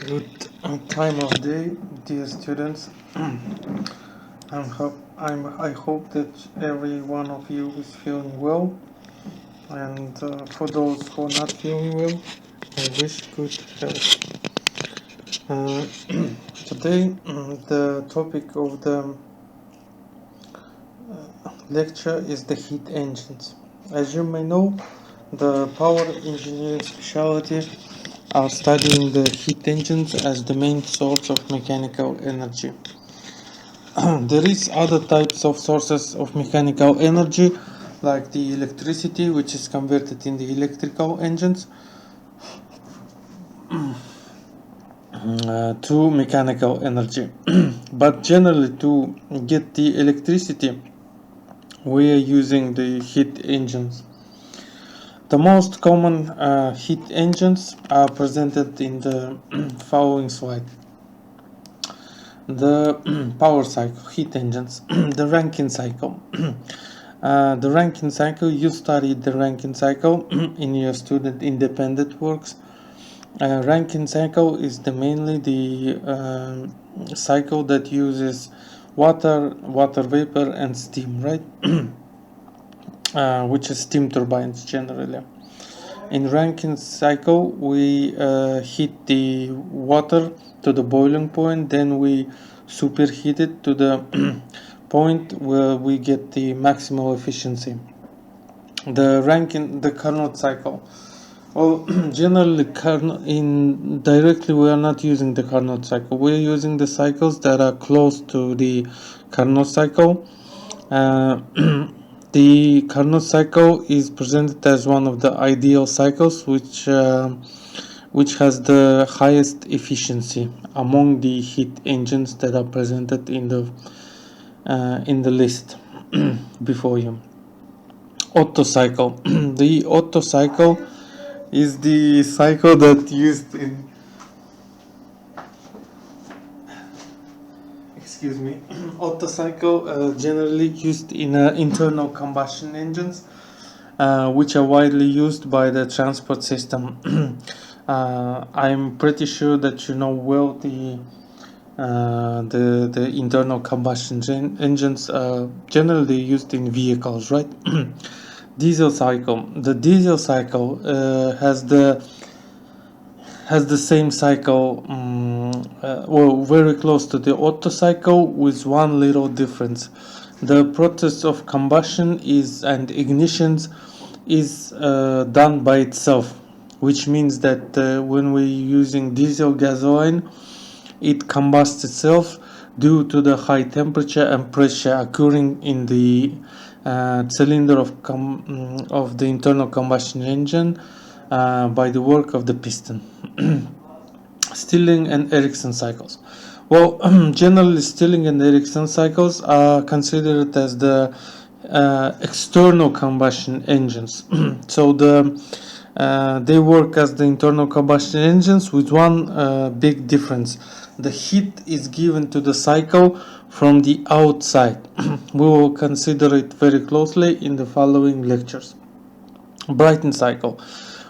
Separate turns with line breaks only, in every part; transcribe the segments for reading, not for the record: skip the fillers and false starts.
Good time of day, dear students. I hope that every one of you is feeling well, and for those who are not feeling well, I wish good health. Today, the topic of the lecture is the heat engines. As you may know, the power engineering specialty are studying the heat engines as the main source of mechanical energy. There is other types of sources of mechanical energy, like the electricity, which is converted in the electrical engines to mechanical energy. But generally, to get the electricity, we are using the heat engines. The most common heat engines are presented in the following slide. The power cycle, heat engines, the Rankine cycle. The Rankine cycle, you studied the Rankine cycle in your student independent works. Rankine cycle is mainly the cycle that uses water vapor, and steam, right? Which is steam turbines generally. In Rankine cycle, we heat the water to the boiling point, then we superheat it to the point where we get the maximal efficiency. The Carnot cycle. Well, generally, directly we are not using the Carnot cycle. We are using the cycles that are close to the Carnot cycle. The Carnot cycle is presented as one of the ideal cycles, which has the highest efficiency among the heat engines that are presented in the list before you. Otto cycle. The Otto cycle is the cycle that used in excuse me. Otto cycle generally used in internal combustion engines, which are widely used by the transport system. I'm pretty sure that you know well the internal combustion engines generally used in vehicles, right? Diesel cycle. The diesel cycle has the same cycle, very close to the Otto cycle, with one little difference. The process of combustion and ignitions is done by itself, which means that when we're using diesel gasoline, it combusts itself due to the high temperature and pressure occurring in the cylinder of the internal combustion engine by the work of the piston. Stirling and Ericsson cycles. Well, generally, Stirling and Ericsson cycles are considered as the external combustion engines. So they work as the internal combustion engines with one big difference. The heat is given to the cycle from the outside. We will consider it very closely in the following lectures. Brayton cycle.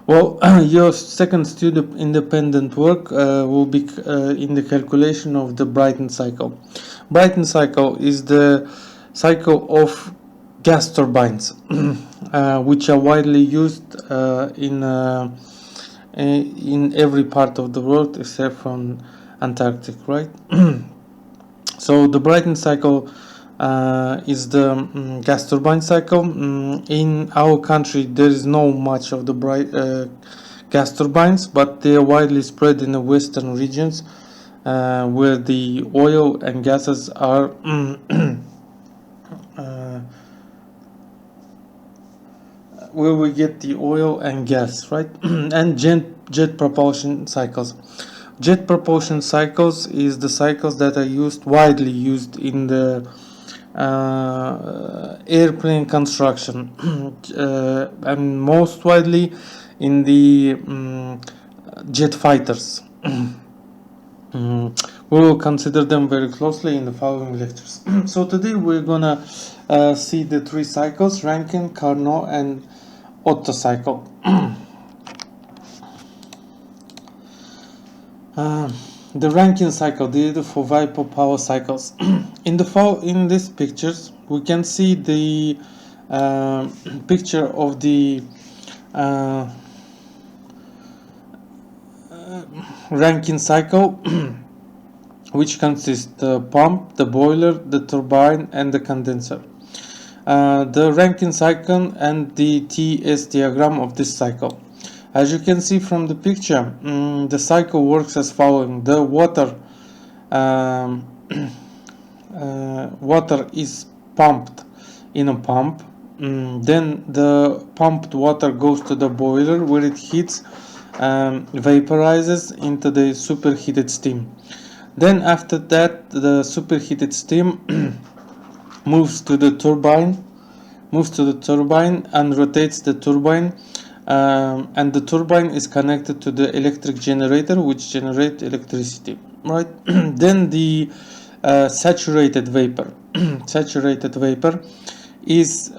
Well, your second student independent work will be in the calculation of the Brayton cycle. Brayton cycle is the cycle of gas turbines, which are widely used in every part of the world except from Antarctic, right? So the Brayton cycle is the gas turbine cycle. In our country, there is no much of the gas turbines, but they are widely spread in the western regions where the oil and gases are where we get the oil and gas, right? And jet propulsion cycles. Jet propulsion cycles is the cycles that are widely used in the airplane construction, and most widely in the jet fighters. We will consider them very closely in the following lectures. So today we're gonna see the three cycles: Rankine, Carnot, and Otto cycle. The Rankine cycle, the for Vapor power cycles. In these pictures, we can see the picture of the Rankine cycle, which consists the pump, the boiler, the turbine, and the condenser. The Rankine cycle and the TS diagram of this cycle. As you can see from the picture, the cycle works as following. The water water is pumped in a pump. Then the pumped water goes to the boiler where it heats, vaporizes into the superheated steam. Then after that, the superheated steam moves to the turbine and rotates the turbine, and the turbine is connected to the electric generator, which generates electricity, right? Then the saturated vapor is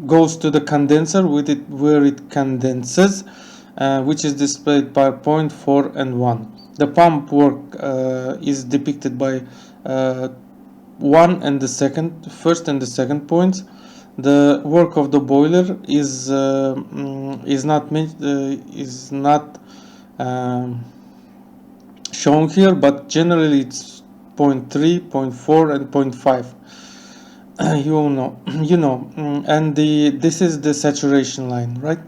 goes to the condenser where it condenses, which is displayed by point 4 and 1. The pump work is depicted by 1 and the first and the second points. The work of the boiler is not shown here, but generally it's point 3, point 4, and point 5. You know, and this is the saturation line, right?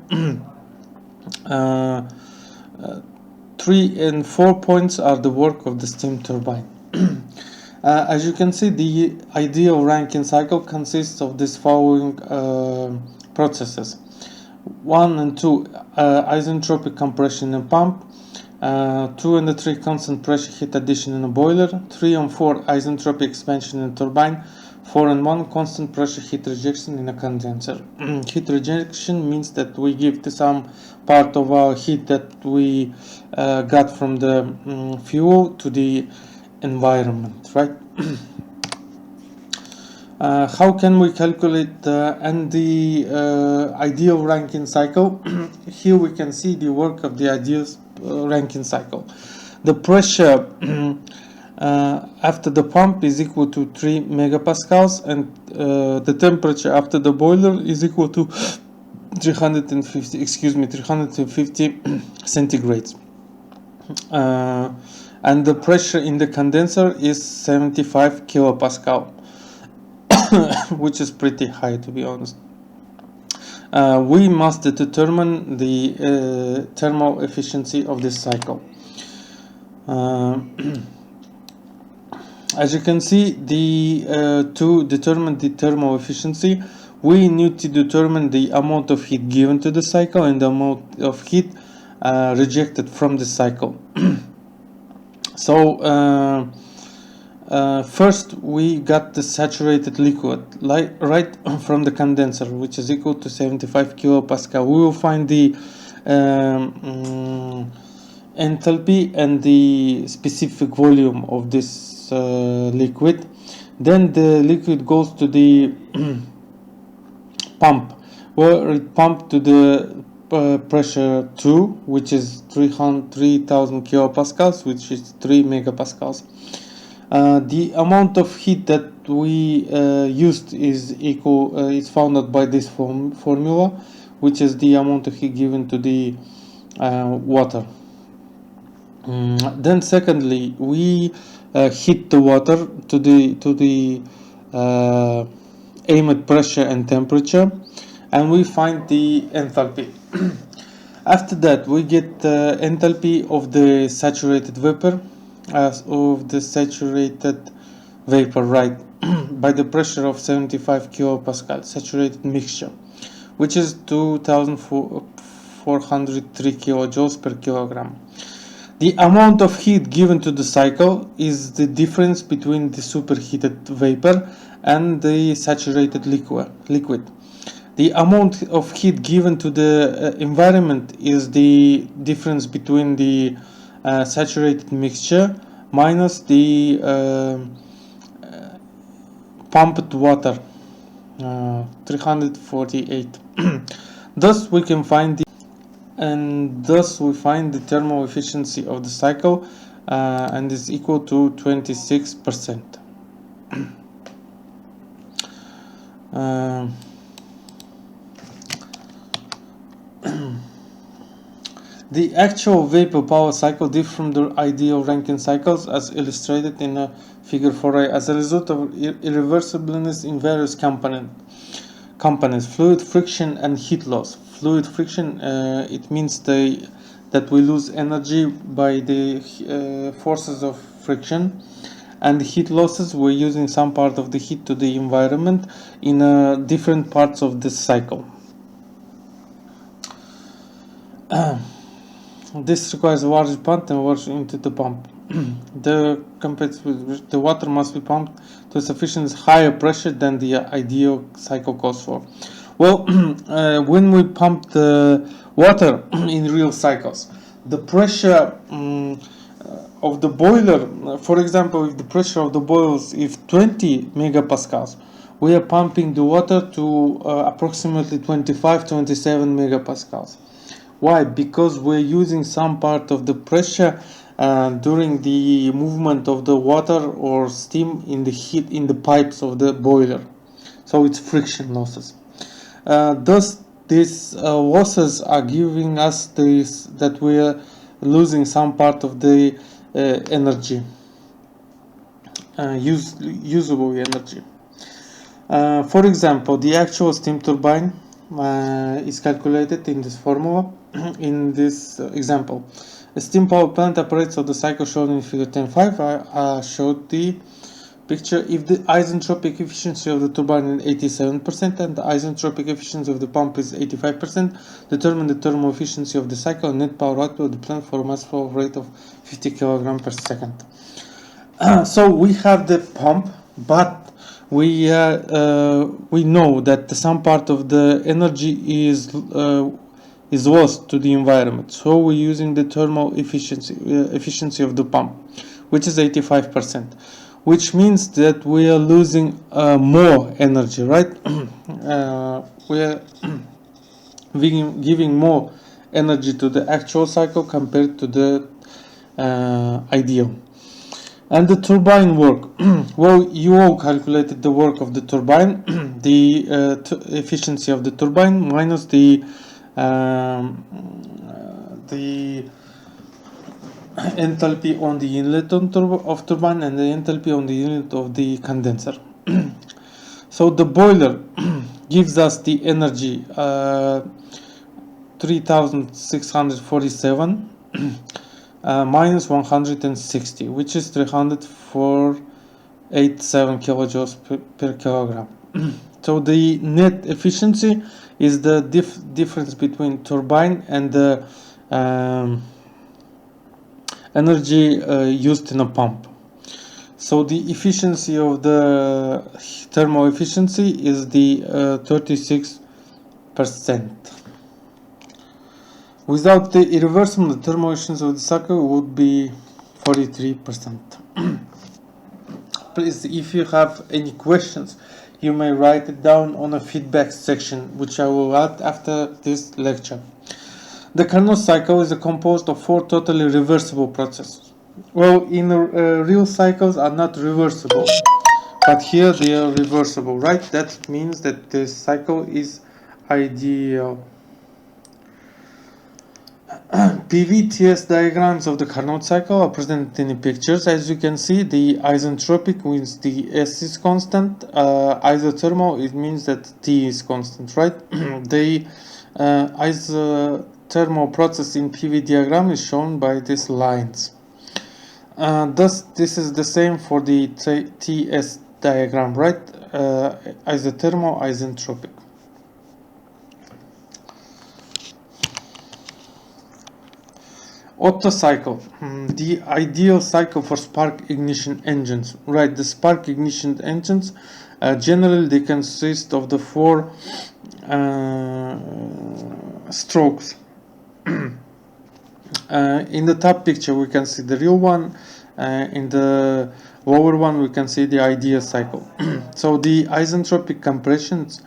3 and 4 points are the work of the steam turbine. As you can see, the ideal Rankine cycle consists of this following processes. 1 and 2, isentropic compression in a pump. 2 and 3, constant pressure heat addition in a boiler. 3 and 4, isentropic expansion in a turbine. 4 and 1, constant pressure heat rejection in a condenser. Heat rejection means that we give some part of our heat that we got from the fuel to the environment, right? How can we calculate the ideal Rankine cycle? Here we can see the work of the ideal Rankine cycle. The pressure after the pump is equal to 3 megapascals, and the temperature after the boiler is equal to 350 centigrades. And the pressure in the condenser is 75 kilopascal, which is pretty high, to be honest. We must determine the thermal efficiency of this cycle. As you can see, to determine the thermal efficiency, we need to determine the amount of heat given to the cycle and the amount of heat rejected from the cycle. So first we got the saturated liquid right from the condenser, which is equal to 75 kilopascal. We will find the enthalpy and the specific volume of this liquid. Then the liquid goes to the pump, where it pumped to the pressure 2, which is 3000 kilopascals, which is 3 megapascals. The amount of heat that we used is found out by this formula, which is the amount of heat given to the water. Then secondly, we heat the water to the aimed pressure and temperature, and we find the enthalpy. After that, we get the enthalpy of the saturated vapor, right, by the pressure of 75 kilopascal, saturated mixture, which is 2403 kilojoules per kilogram. The amount of heat given to the cycle is the difference between the superheated vapor and the saturated liquid. The amount of heat given to the environment is the difference between the saturated mixture minus the pumped water, 348. Thus we can find and thus we find the thermal efficiency of the cycle and is equal to 26%. The actual vapor power cycle differs from the ideal Rankine cycles as illustrated in figure 4a as a result of irreversibleness in various components, fluid friction and heat loss. Fluid friction, it means that we lose energy by the forces of friction, and heat losses, we're using some part of the heat to the environment in different parts of this cycle. This requires a large pump and water into the pump. The water must be pumped to a sufficient higher pressure than the ideal cycle calls for. Well, when we pump the water in real cycles, the pressure of the boiler, for example, if the pressure of the boilers is 20 megapascals, we are pumping the water to approximately 25-27 megapascals. Why? Because we're using some part of the pressure during the movement of the water or steam in the heat in the pipes of the boiler. So it's friction losses. Thus, these losses are giving us this that we are losing some part of the energy, usable energy. For example, the actual steam turbine is calculated in this formula. In this example, a steam power plant operates on the cycle shown in figure 10.5. I showed the picture. If the isentropic efficiency of the turbine is 87% and the isentropic efficiency of the pump is 85%, determine the thermal efficiency of the cycle and net power output of the plant for a mass flow rate of 50 kg per second. So we have the pump, but we know that some part of the energy is lost to the environment. So we're using the thermal efficiency of the pump, which is 85%, which means that we are losing more energy, right? We are giving more energy to the actual cycle compared to the ideal. And the turbine work. Well, you all calculated the work of the turbine, the efficiency of the turbine minus the enthalpy on the inlet of turbine and the enthalpy on the inlet of the condenser. So the boiler gives us the energy 3647 minus 160, which is 387 kilojoules per kilogram. So the net efficiency is the difference between turbine and the energy used in a pump. So the efficiency of the thermal efficiency is the 36%. Without the irreversible, the thermal efficiency of the cycle would be 43%. Please, if you have any questions, you may write it down on a feedback section, which I will add after this lecture. The Carnot cycle is composed of 4 totally reversible processes. Well, in real cycles are not reversible, but here they are reversible, right? That means that the cycle is ideal. PVTS diagrams of the Carnot cycle are presented in the pictures. As you can see, the isentropic means the S is constant. Isothermal, it means that T is constant, right? The isothermal process in PV diagram is shown by these lines. Thus, this is the same for the TS diagram, right? Isothermal, isentropic. Otto cycle, the ideal cycle for spark ignition engines, right? The spark ignition engines generally they consist of the 4 strokes. In the top picture we can see the real one, in the lower one we can see the ideal cycle. So the isentropic compressions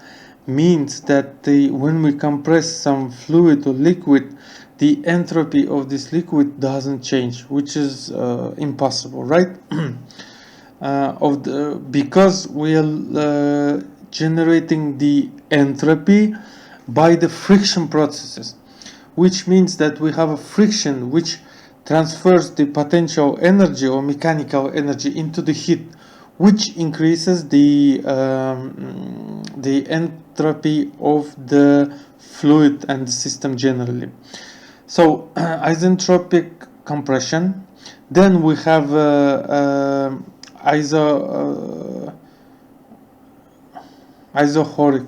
means that when we compress some fluid or liquid, the entropy of this liquid doesn't change, which is impossible, right? Because we are generating the entropy by the friction processes, which means that we have a friction which transfers the potential energy or mechanical energy into the heat, which increases the entropy of the fluid and the system generally. So isentropic compression. Then we have isochoric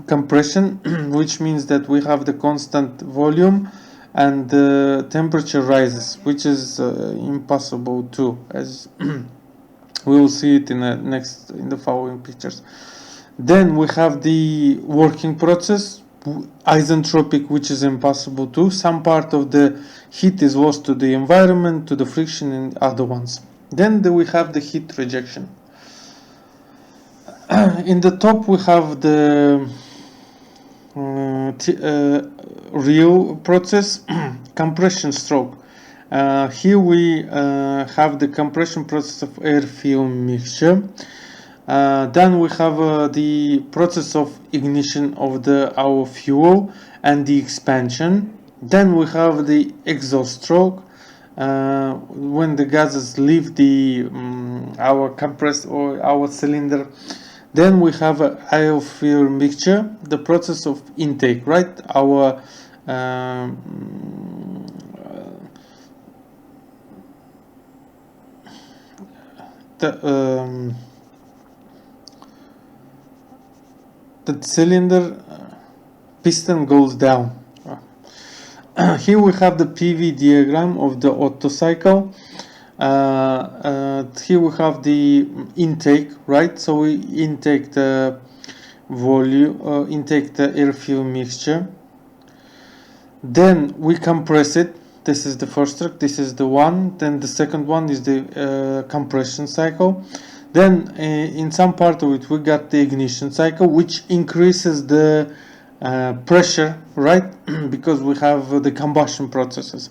compression, which means that we have the constant volume and the temperature rises, which is impossible too, as we will see it in the following pictures. Then we have the working process, isentropic, which is impossible too. Some part of the heat is lost to the environment, to the friction, and other ones. Then we have the heat rejection. In the top we have the real process, compression stroke. Here we have the compression process of air-fuel mixture. Then we have the process of ignition of our fuel and the expansion. Then we have the exhaust stroke, when the gases leave our compressed or our cylinder. Then we have air-fuel mixture, the process of intake, right? Our the cylinder piston goes down. Here we have the PV diagram of the Otto cycle. Here we have the intake, right? So we intake the volume, intake the air-fuel mixture. Then we compress it. This is the first track. This is the one. Then the second one is the compression cycle. Then in some part of it we got the ignition cycle, which increases the pressure, right? Because we have the combustion processes.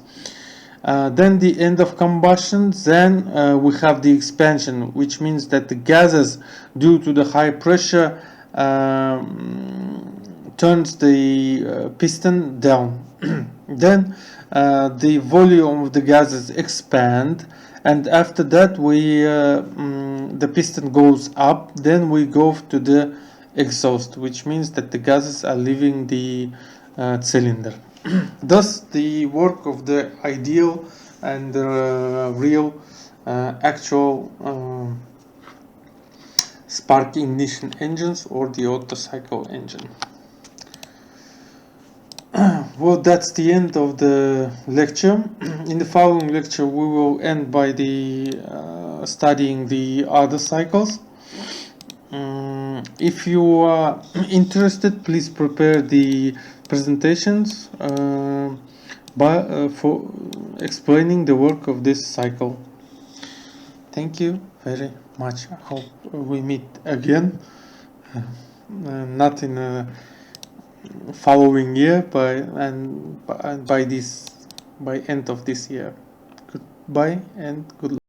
Then the end of combustion, then we have the expansion, which means that the gases, due to the high pressure, turns the piston down. Then the volume of the gases expand, and after that the piston goes up. Then we go to the exhaust, which means that the gases are leaving the cylinder. Thus, the work of the ideal and real actual spark ignition engines, or the Otto cycle engine. Well, that's the end of the lecture. In the following lecture we will end by studying the other cycles. If you are interested, please prepare the presentations for explaining the work of this cycle. Thank you very much. I hope we meet again, not in a following year, by end of this year. Goodbye and good luck.